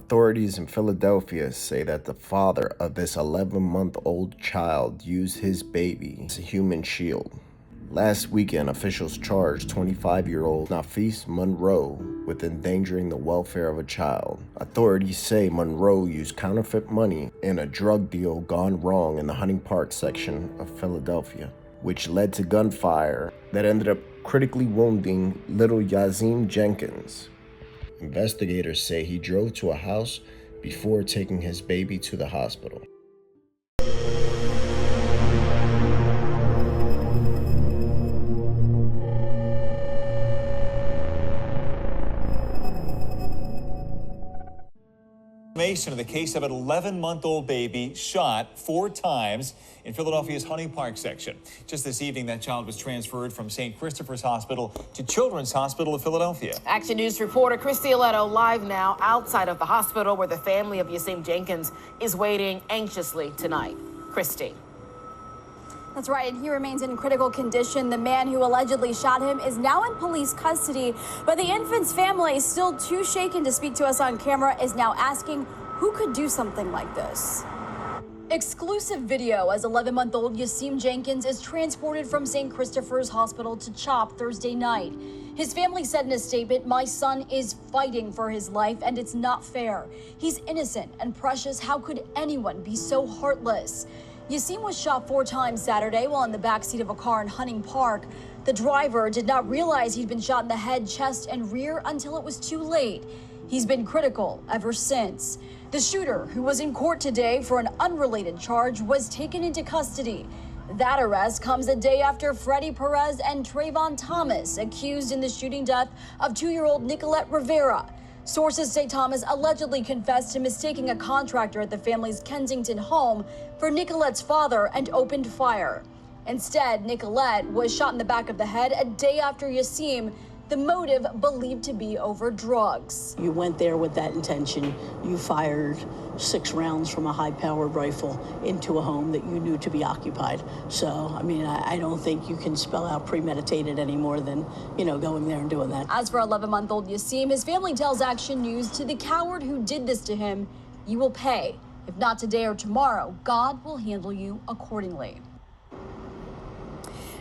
Authorities in Philadelphia say that the father of this 11-month-old child used his baby as a human shield. Last weekend, officials charged 25-year-old Nafis Monroe with endangering the welfare of a child. Authorities say Monroe used counterfeit money in a drug deal gone wrong in the Hunting Park section of Philadelphia, which led to gunfire that ended up critically wounding little Yazim Jenkins. Investigators say he drove to a house before taking his baby to the hospital. Of the case of an 11-month-old baby shot 4 times in Philadelphia's Hunting Park section. Just this evening, that child was transferred from St. Christopher's Hospital to Children's Hospital of Philadelphia. Action News reporter Christy Aletto live now outside of the hospital where the family of Yazim Jenkins is waiting anxiously tonight. Christy. That's right, and he remains in critical condition. The man who allegedly shot him is now in police custody, but the infant's family, still too shaken to speak to us on camera, is now asking who could do something like this. Exclusive video as 11-month-old Yazim Jenkins is transported from St. Christopher's Hospital to CHOP Thursday night. His family said in a statement, "My son is fighting for his life and it's not fair. He's innocent and precious. How could anyone be so heartless?" Yazim was shot 4 times Saturday while in the backseat of a car in Hunting Park. The driver did not realize he'd been shot in the head, chest, and rear until it was too late. He's been critical ever since. The shooter, who was in court today for an unrelated charge, was taken into custody. That arrest comes a day after Freddie Perez and Trayvon Thomas accused in the shooting death of 2-year-old Nicolette Rivera. Sources say Thomas allegedly confessed to mistaking a contractor at the family's Kensington home for Nicolette's father and opened fire. Instead, Nicolette was shot in the back of the head a day after Yazim, the motive believed to be over drugs. You went there with that intention. You fired 6 rounds from a high-powered rifle into a home that you knew to be occupied. So, I mean, I don't think you can spell out premeditated any more than, going there and doing that. As for 11-month-old Yazim, his family tells Action News, "To the coward who did this to him, you will pay. If not today or tomorrow, God will handle you accordingly."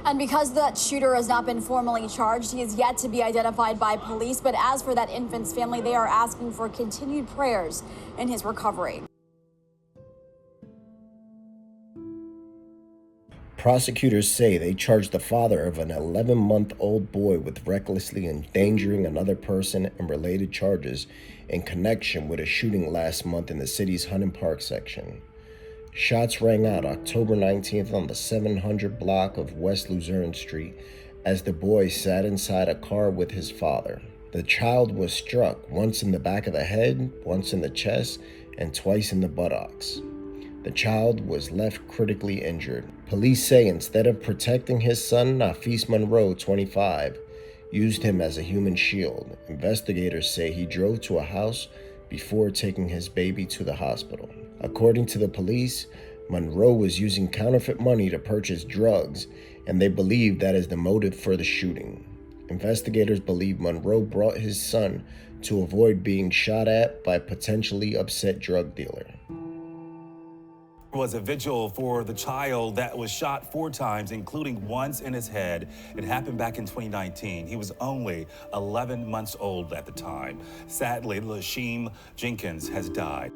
And because that shooter has not been formally charged, he is yet to be identified by police. But as for that infant's family, they are asking for continued prayers in his recovery. Prosecutors say they charged the father of an 11-month-old boy with recklessly endangering another person and related charges in connection with a shooting last month in the city's Hunting Park section. Shots rang out October 19th on the 700 block of West Luzerne Street as the boy sat inside a car with his father. The child was struck once in the back of the head, once in the chest, and twice in the buttocks. The child was left critically injured. Police say instead of protecting his son, Nafis Monroe, 25, used him as a human shield. Investigators say he drove to a house before taking his baby to the hospital. According to the police, Monroe was using counterfeit money to purchase drugs, and they believe that is the motive for the shooting. Investigators believe Monroe brought his son to avoid being shot at by a potentially upset drug dealer. Was a vigil for the child that was shot 4 times, including once in his head. It happened back in 2019. He was only 11 months old at the time. Sadly, Yazim Jenkins has died.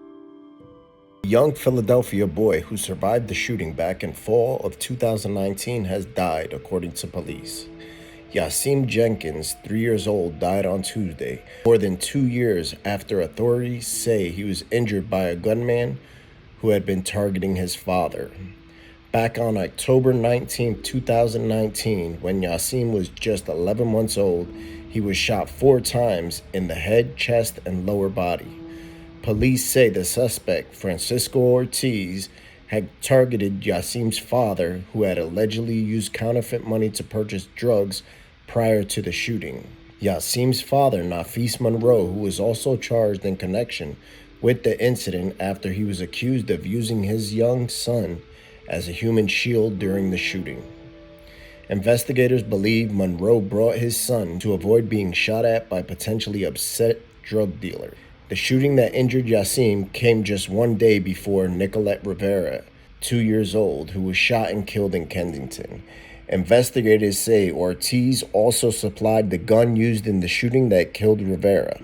A young Philadelphia boy who survived the shooting back in fall of 2019 has died, according to police. Yazim Jenkins, 3 years old, died on Tuesday, more than 2 years after authorities say he was injured by a gunman who had been targeting his father. Back on October 19, 2019, when Yazim was just 11 months old, he was shot 4 times in the head, chest, and lower body. Police say the suspect, Francisco Ortiz, had targeted Yazim's father, who had allegedly used counterfeit money to purchase drugs prior to the shooting. Yazim's father, Nafis Monroe, who was also charged in connection with the incident after he was accused of using his young son as a human shield during the shooting. Investigators believe Monroe brought his son to avoid being shot at by potentially upset drug dealer. The shooting that injured Yasim came just one day before Nicolette Rivera, 2 years old, who was shot and killed in Kensington. Investigators say Ortiz also supplied the gun used in the shooting that killed Rivera.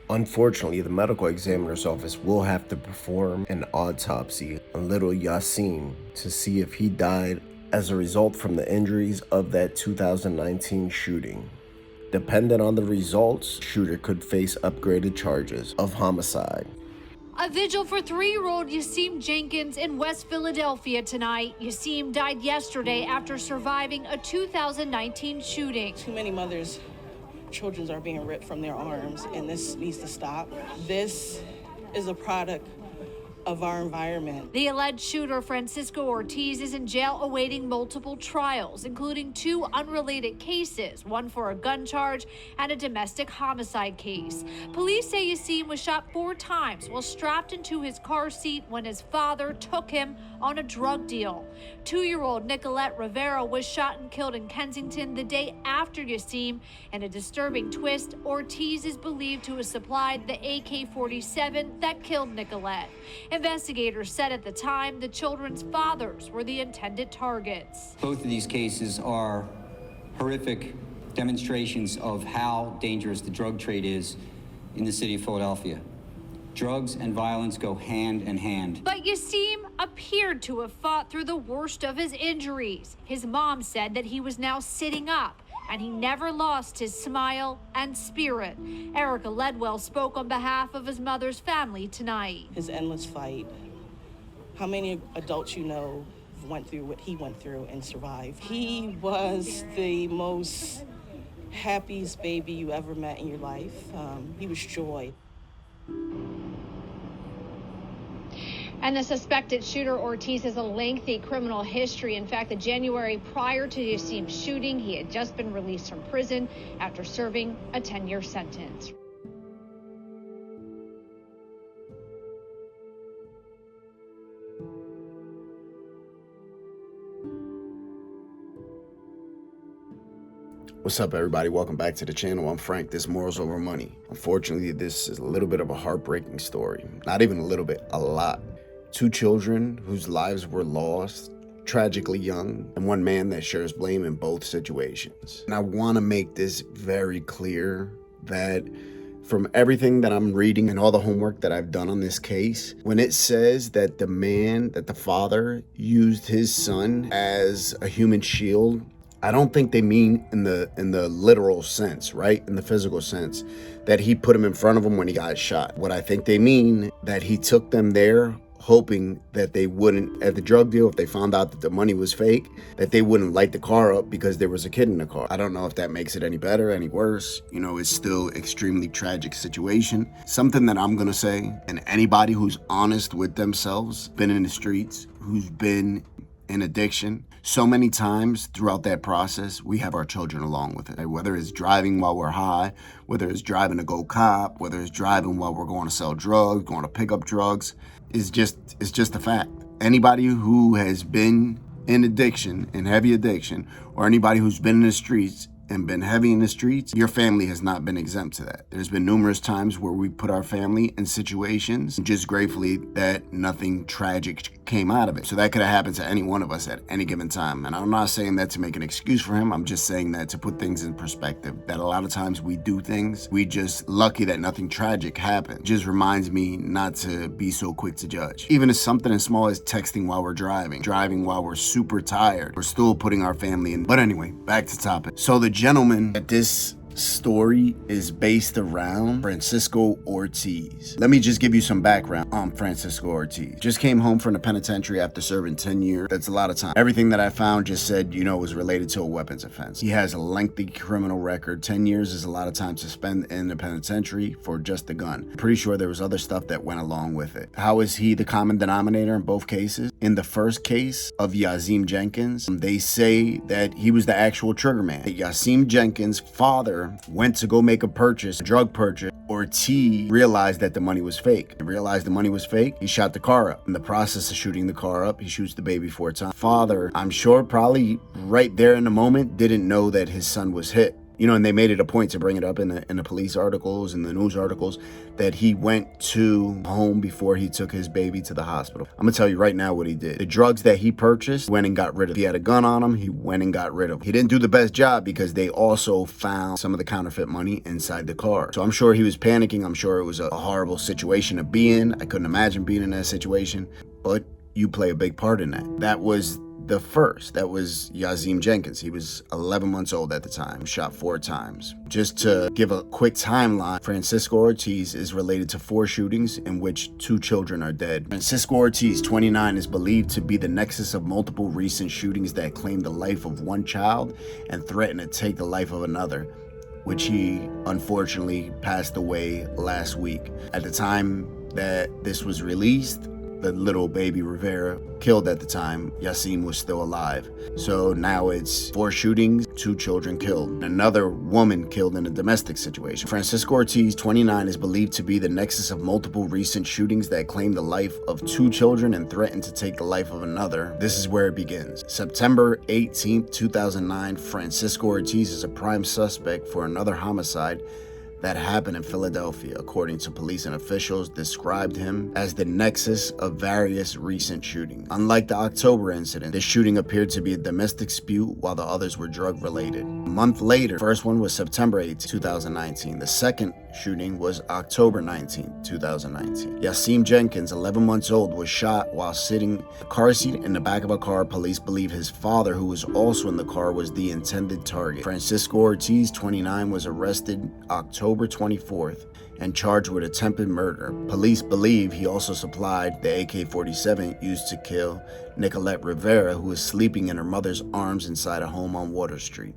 Unfortunately, the medical examiner's office will have to perform an autopsy on little Yasim to see if he died as a result from the injuries of that 2019 shooting. Depending on the results, shooter could face upgraded charges of homicide. A vigil for 3-year-old Yasim Jenkins in West Philadelphia tonight. Yasim died yesterday after surviving a 2019 shooting. Too many mothers' children are being ripped from their arms, and this needs to stop. This is a product of our environment. The alleged shooter, Francisco Ortiz, is in jail awaiting multiple trials, including 2 unrelated cases, one for a gun charge and a domestic homicide case. Police say Yasim was shot 4 times while strapped into his car seat when his father took him on a drug deal. 2-year-old Nicolette Rivera was shot and killed in Kensington the day after Yasim. In a disturbing twist, Ortiz is believed to have supplied the AK-47 that killed Nicolette. Investigators said at the time the children's fathers were the intended targets. Both of these cases are horrific demonstrations of how dangerous the drug trade is in the city of Philadelphia. Drugs and violence go hand in hand. But Yasim appeared to have fought through the worst of his injuries. His mom said that he was now sitting up, and he never lost his smile and spirit. Erica Ledwell spoke on behalf of his mother's family tonight. His endless fight. How many adults you know went through what he went through and survived? He was the most happiest baby you ever met in your life. He was joy. And the suspected shooter, Ortiz, has a lengthy criminal history. In fact, the January prior to Yasim's shooting, he had just been released from prison after serving a 10-year sentence. What's up, everybody? Welcome back to the channel. I'm Frank. This is Morals Over Money. Unfortunately, this is a little bit of a heartbreaking story. Not even a little bit, a lot. 2 children whose lives were lost, tragically young, and 1 man that shares blame in both situations. And I want to make this very clear that from everything that I'm reading and all the homework that I've done on this case, when it says that the father used his son as a human shield, I don't think they mean in the literal sense, right? In the physical sense, that he put him in front of him when he got shot. What I think they mean, that he took them there hoping that they wouldn't, at the drug deal, if they found out that the money was fake, that they wouldn't light the car up because there was a kid in the car. I don't know if that makes it any better, any worse. You know, it's still extremely tragic situation. Something that I'm gonna say, and anybody who's honest with themselves, been in the streets, who's been in addiction, so many times throughout that process, we have our children along with it. Whether it's driving while we're high, whether it's driving to go cop, whether it's driving while we're going to sell drugs, going to pick up drugs, it's just a fact. Anybody who has been in addiction, in heavy addiction, or anybody who's been in the streets and been heavy in the streets, your family has not been exempt to that. There's been numerous times where we put our family in situations, just gratefully that nothing tragic came out of it. So that could have happened to any one of us at any given time. And I'm not saying that to make an excuse for him. I'm just saying that to put things in perspective, that a lot of times we do things, we just lucky that nothing tragic happened. It just reminds me not to be so quick to judge. Even as something as small as texting while we're driving while we're super tired, we're still putting our family in. But anyway, back to topic. So the gentleman that this story is based around, Francisco Ortiz. Let me just give you some background on Francisco Ortiz. Just came home from the penitentiary after serving 10 years. That's a lot of time. Everything that I found just said, you know, was related to a weapons offense. He has a lengthy criminal record. 10 years is a lot of time to spend in the penitentiary for just a gun. I'm pretty sure there was other stuff that went along with it. How is he the common denominator in both cases? In the first case of Yasim Jenkins, they say that he was the actual trigger man. Yasim Jenkins' father went to go make a drug purchase Ortiz realized that the money was fake. He realized the money was fake. He shot the car up. In the process of shooting the car up, he shoots the baby 4 times. Father, I'm sure probably right there in the moment, didn't know that his son was hit. You know, and they made it a point to bring it up in the police articles and the news articles that he went to home before he took his baby to the hospital. I'm gonna tell you right now what he did. The drugs that he purchased, went and got rid of. If he had a gun on him, he went and got rid of. He didn't do the best job because they also found some of the counterfeit money inside the car. So I'm sure he was panicking. I'm sure it was a horrible situation to be in. I couldn't imagine being in that situation, but you play a big part in that. That was the first. That was Yazim Jenkins. He was 11 months old at the time, shot 4 times. Just to give a quick timeline, Francisco Ortiz is related to 4 shootings in which 2 children are dead. Francisco Ortiz, 29, is believed to be the nexus of multiple recent shootings that claimed the life of 1 child and threatened to take the life of another, which he unfortunately passed away last week. At the time that this was released, the little baby Rivera, killed at the time, Yazim was still alive. So now it's 4 shootings, 2 children killed, another woman killed in a domestic situation. Francisco Ortiz, 29, is believed to be the nexus of multiple recent shootings that claimed the life of 2 children and threatened to take the life of another. This is where it begins. September 18th, 2009, Francisco Ortiz is a prime suspect for another homicide that happened in Philadelphia. According to police and officials, described him as the nexus of various recent shootings. Unlike the October incident, this shooting appeared to be a domestic dispute while the others were drug-related. A month later, the first one was September 18, 2019. The second shooting was October 19, 2019. Yazim Jenkins, 11 months old, was shot while sitting in a car seat in the back of a car. Police believe his father, who was also in the car, was the intended target. Francisco Ortiz, 29, was arrested October 24th and charged with attempted murder. Police believe he also supplied the AK-47 used to kill Nicolette Rivera, who was sleeping in her mother's arms inside a home on Water Street.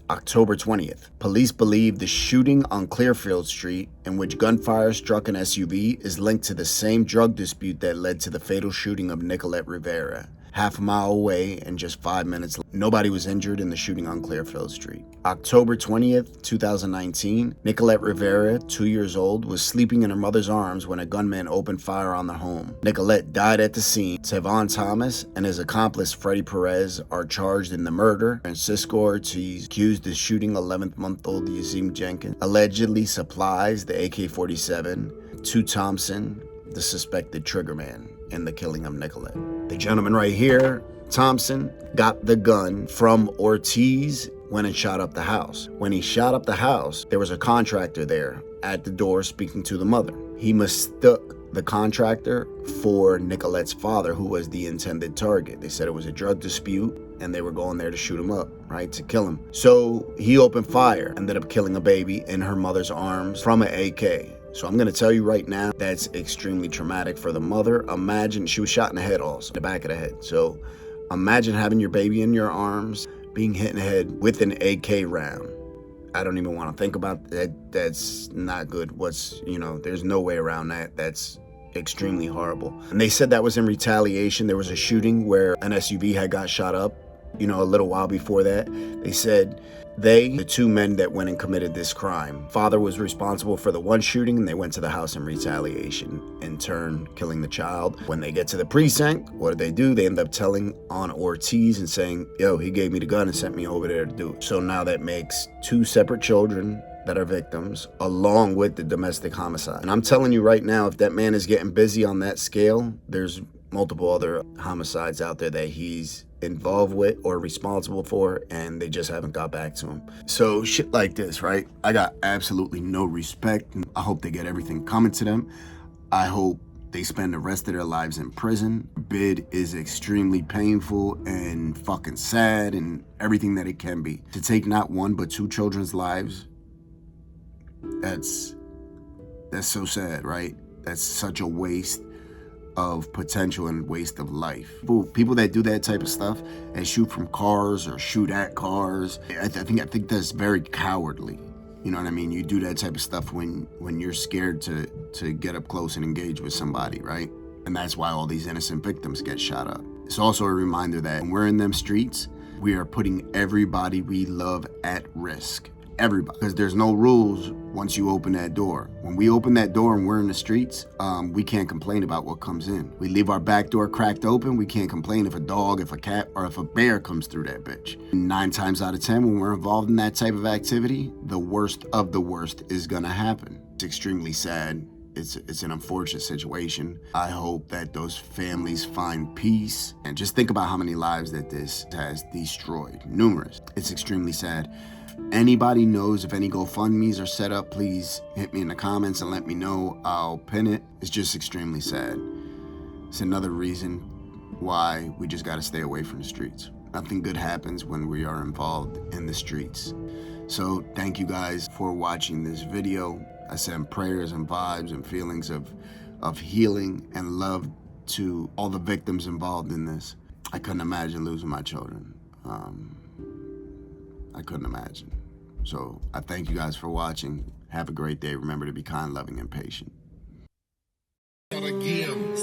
October 20th. Police believe the shooting on Clearfield Street, in which gunfire struck an SUV, is linked to the same drug dispute that led to the fatal shooting of Nicolette Rivera. Half a mile away and just 5 minutes later. Nobody was injured in the shooting on Clearfield Street. October 20th, 2019, Nicolette Rivera, 2 years old, was sleeping in her mother's arms when a gunman opened fire on the home. Nicolette died at the scene. Tevon Thomas and his accomplice Freddie Perez are charged in the murder. Francisco Ortiz, accused of shooting 11-month-old Yazim Jenkins, allegedly supplies the AK-47 to Thompson, the suspected triggerman in the killing of Nicolette. The gentleman right here, Thompson, got the gun from Ortiz when it shot up the house. When he shot up the house, there was a contractor there at the door speaking to the mother. He mistook the contractor for Nicolette's father, who was the intended target. They said it was a drug dispute and they were going there to shoot him up, right, to kill him. So he opened fire, ended up killing a baby in her mother's arms from an AK. So I'm gonna tell you right now, that's extremely traumatic for the mother. Imagine, she was shot in the head also, the back of the head. So imagine having your baby in your arms, being hit in the head with an AK round. I don't even wanna think about that. That's not good. There's no way around that. That's extremely horrible. And they said that was in retaliation. There was a shooting where an SUV had got shot up, a little while before that. They said the 2 men that went and committed this crime, father was responsible for the one shooting, and they went to the house in retaliation, in turn killing the child. When they get to the precinct, what do? They end up telling on Ortiz and saying, yo, he gave me the gun and sent me over there to do it. So now that makes 2 separate children that are victims, along with the domestic homicide. And I'm telling you right now, if that man is getting busy on that scale, there's multiple other homicides out there that he's involved with or responsible for, and they just haven't got back to him. So shit like this, right? I got absolutely no respect. I hope they get everything coming to them. I hope they spend the rest of their lives in prison. Bid is extremely painful and fucking sad and everything that it can be. To take not 1 but 2 children's lives, that's so sad, right? That's such a waste of potential and waste of life. People that do that type of stuff and shoot from cars or shoot at cars, I think that's very cowardly. You know what I mean? You do that type of stuff when you're scared to get up close and engage with somebody, right? And that's why all these innocent victims get shot up. It's also a reminder that when we're in them streets, we are putting everybody we love at risk. everybody, because there's no rules once you open that door. When we open that door and we're in the streets, we can't complain about what comes in. We leave our back door cracked open, we can't complain if a dog, if a cat, or if a bear comes through that bitch. 9 times out of 10, when we're involved in that type of activity, the worst of the worst is gonna happen. It's extremely sad. It's an unfortunate situation. I hope that those families find peace. And just think about how many lives that this has destroyed. Numerous. It's extremely sad. Anybody knows if any GoFundMes are set up, please hit me in the comments and let me know. I'll pin it. It's just extremely sad. It's another reason why we just gotta stay away from the streets. Nothing good happens when we are involved in the streets. So thank you guys for watching this video. I send prayers and vibes and feelings of healing and love to all the victims involved in this. I couldn't imagine losing my children. I couldn't imagine. So I thank you guys for watching. Have a great day. Remember to be kind, loving, and patient. Again,